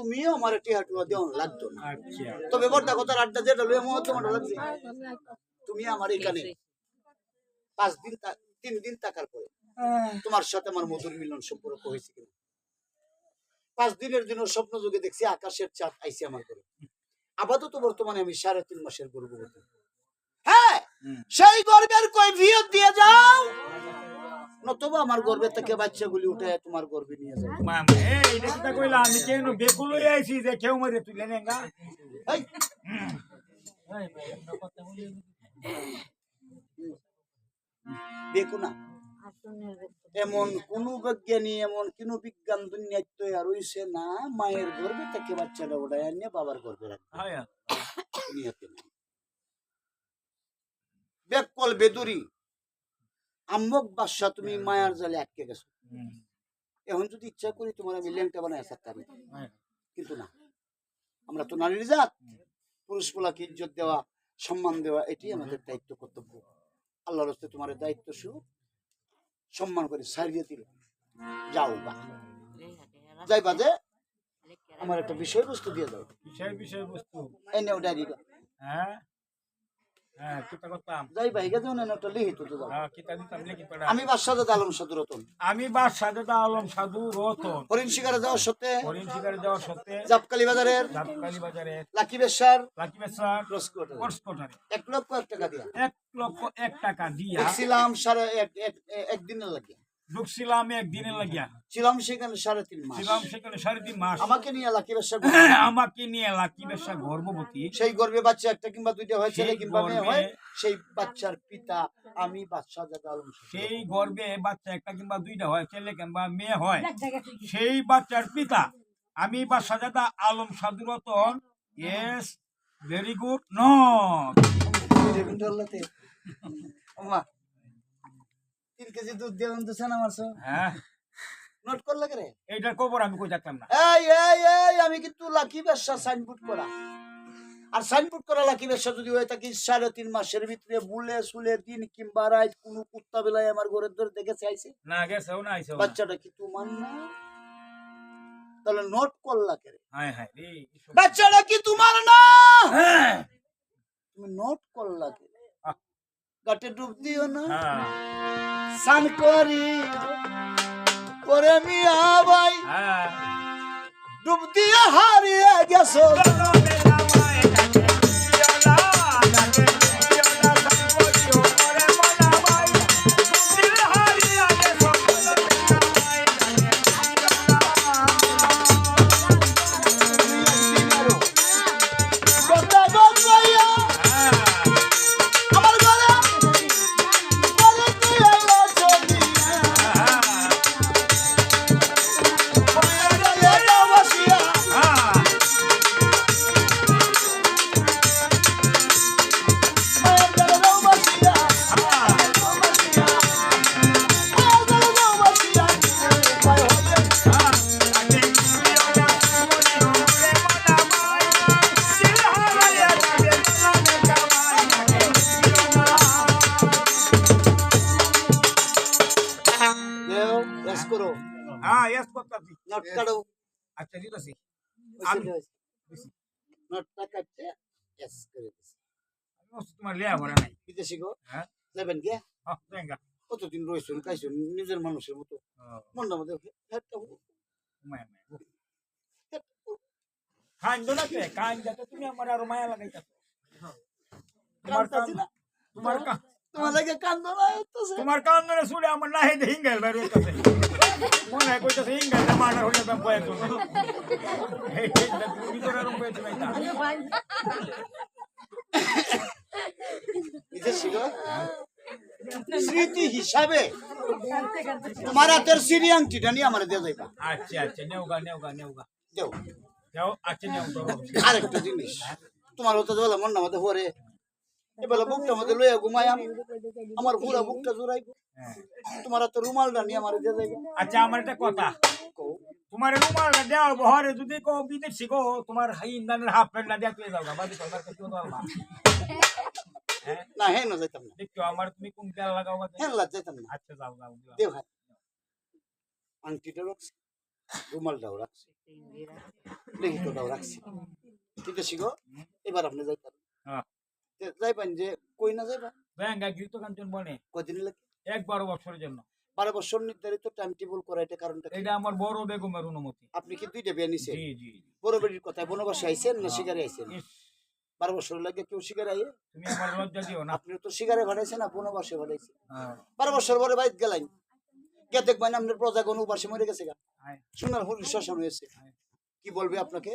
তুমিও আমার টিহাটুয়া দেওয়া লাগতো না। তবে বড়টা কথার আড্ডা যেটা লয়ে মত তোমার লাগছে, তুমি আমার এখানে 3 দিন থাকার পরে তোমার সাথে আমার মধুর মিলন সম্পর্ক হয়েছে কিনা? 5 দিনের জন্য স্বপ্ন যুগে দেখছি আকাশের চাঁদ আইছে আমার ঘরে। আপাতত বর্তমানে আমি 3.5 মাসের গর্ভবতী। হ্যাঁ, সেই গর্ভের কৈফিয়ত দিয়ে যাও, নতুবা আমার গর্ভে থেকে বাচ্চাগুলি উঠে তোমার গর্ভে নিয়ে যাও। মামা এই এটা কইলা আমি কেন বেকুল হই আইছি যে কেউ মরে তুলে নেগা। এই দেখো না, এমন কোন বিজ্ঞানী এমন কোন বিজ্ঞান দুনিয়ায় তৈরি হইছে না মায়ের গর্ভে থেকে বাচ্চাটা ওঠায় আনিয়ে বাবার গর্ভে রাখবে। দুনিয়াতে না। বেকল বেদুরি আম্মক বাদশা তুমি মায়ার জালে আটকে গেছো। এখন যদি ইচ্ছা করি তোমার আমি ল্যাংটা বানায় থাকতাম, কিন্তু না, আমরা তো নারীর জাত। পুরুষ পোলাকে ইজ্জত দেওয়া, সম্মান দেওয়া, এটি আমাদের দায়িত্ব, কর্তব্য। আল্লাহর রাস্তে তোমার দায়িত্ব শুরু সম্মান করে সারিয়ে দিল। যাও বা যাই বাদে আমার একটা বিষয়বস্তু দিয়ে দাও। বিষয়বস্তু এই নেও ডায়েরিটা। হ্যাঁ হ্যাঁ কিতা করতাম যাই ভাই গেছে না একটা লিখিত তো দাও। হ্যাঁ কিতা দিতাম লিখি পড়া। আমি বাদশাহ আলম সাধু রতন, আমি বাদশাহ আলম সাধু রতন হরিণ শিকারে যাওয়ার সত্ত্বে, হরিণ শিকারে যাওয়ার সত্ত্বে জাপকালি বাজারের লাকি বেশার কোর্সকোটারে 1,00,000 টাকা দিয়া 1,00,000 টাকা দিয়া ছিলাম একদিনের লাগিয়া ঢুকছিলাম একদিনের লাগিয়া ছিলাম সেখানে 3.5 মাস। ছিলাম সেখানে 3.5 মাস। আমাকে নিয়ে লাকি বেশা গর্ভবতী। সেই গর্ভে বাচ্চা একটা কিংবা দুইটা হয়, ছেলে কিংবা মেয়ে হয়। সেই বাচ্চার পিতা আমি বাদশাহ আলম। সেই গর্ভে বাচ্চা একটা কিংবা দুইটা হয়, ছেলে কিংবা মেয়ে হয়, সেই বাচ্চার পিতা আমি Badshah Alam Sadhu Ratan. Yes, very good. No 3 KG দুধ দিয়ে দুসানা মারছো। হ্যাঁ নোট করলে রে এইটার খবর আমি কই জানতাম না। এই আমি কিন্তু লাকি বেশা সাইনবোর্ড করা, আর সাইনবোর্ড করা লাকি বেশা যদি হয়ে থাকি 3.5 মাসের ভিতরে বুলে সুলে দিন কিংবা রাত কোন কুত্তা বেলায় আমার ঘরের ধরে দেখেছে আইছে না গেছেও না আইছেও। বাচ্চাটা কি তোমার না? তাহলে নোট করলা কে? হায় হায় রে, বাচ্চাটা কি তোমার না? তুমি নোট করলা কে? গাটে ডুব দিও না। সান করি করে মিয়া ভাই ডুব দিয়ে হারিয়ে গেছো। আচ্ছা দিতেছি নোটটা কাটতে এস করে দিছি। তোমার লিয়া ভরা নাই বিদেশি গো। হ্যাঁ যাবেন কে? হ্যাঁ কতদিন রয়েছেন খাইছেন নিজের মানুষের মতো মনটা মধ্যে তুমি আমার আরো মায়া লাগাইতেছো। তোমার কান্দনে শুনে আমার নাহি হিঙ্গাল বের হইতাছে, মনে হয় কইতাছে হিঙ্গাল মার্ডার হইলে তো কয়েক জন এই ভিতরে রুম পেয়েছে না স্মৃতি হিসাবে তোমার হাতের সিরি আংটিটা নিয়ে আমার দিয়ে যাইবা। আচ্ছা আচ্ছা নেওগা দেও যাও। আচ্ছা নেও। আরেকটা জিনিস তোমার হতে বলে মন না মধ্যে পরে এবেলা বুকটা মধ্যে লইয়া ঘুমায়াম, আমার পুরা বুকটা জোড়াইব। তোমার হাতে রুমালটা নিয়ে আমার দিয়ে যাইবা। আচ্ছা আমার একটা কথা, তোমার রুমালটা দেওয়া ঘরে যদি কো বিদেশি গো তোমার ইন্দানের হাফ প্যান্টটা দিয়ে তুই যাও বাদি তোমার কাছে না হ্যাঁ না যাইতাম না। একটু আমার তুমি কোন তেল লাগাও হ্যাঁ যাইতাম না। আচ্ছা যাও দেও ভাই আংটিটা রাখছি, রুমালটাও রাখছি। লিখিতটাও রাখছি ঠিক আছে গো এবার আপনি যাইতেন হ্যাঁ। যাইবেন যে কই না যাইবা ব্যাংক গৃহীত কাঞ্চন বনে কদিন লাগে 12 বছরের জন্য 12 বছর নির্ধারিত টাইম টেবিল করা এটা কারণটা কি? এটা আমার বড় বেগমের অনুমতি। আপনি কি দুইটা বিয়ে নিছেন জি জি জি। বড় বেটির কথায় বনবাসে আইছেন না হ্যাঁ। শিকারে আইছেন ইস, 12 বছর লাগে কেউ শিকারে আইয়ে তুমি আমার লজ্জা দিও না। আপনি তো শিকারে ভাড়াইছেন না বনবাসে ভাড়াইছেন হ্যাঁ। 12 বছর পরে বাইত গেলেন কে দেখবেন আপনার প্রজাগণ উপাসে মরে গেছে গা আয়, সোনার হরিণ শ্মশান হয়েছে আয়। কি বলবে আপনাকে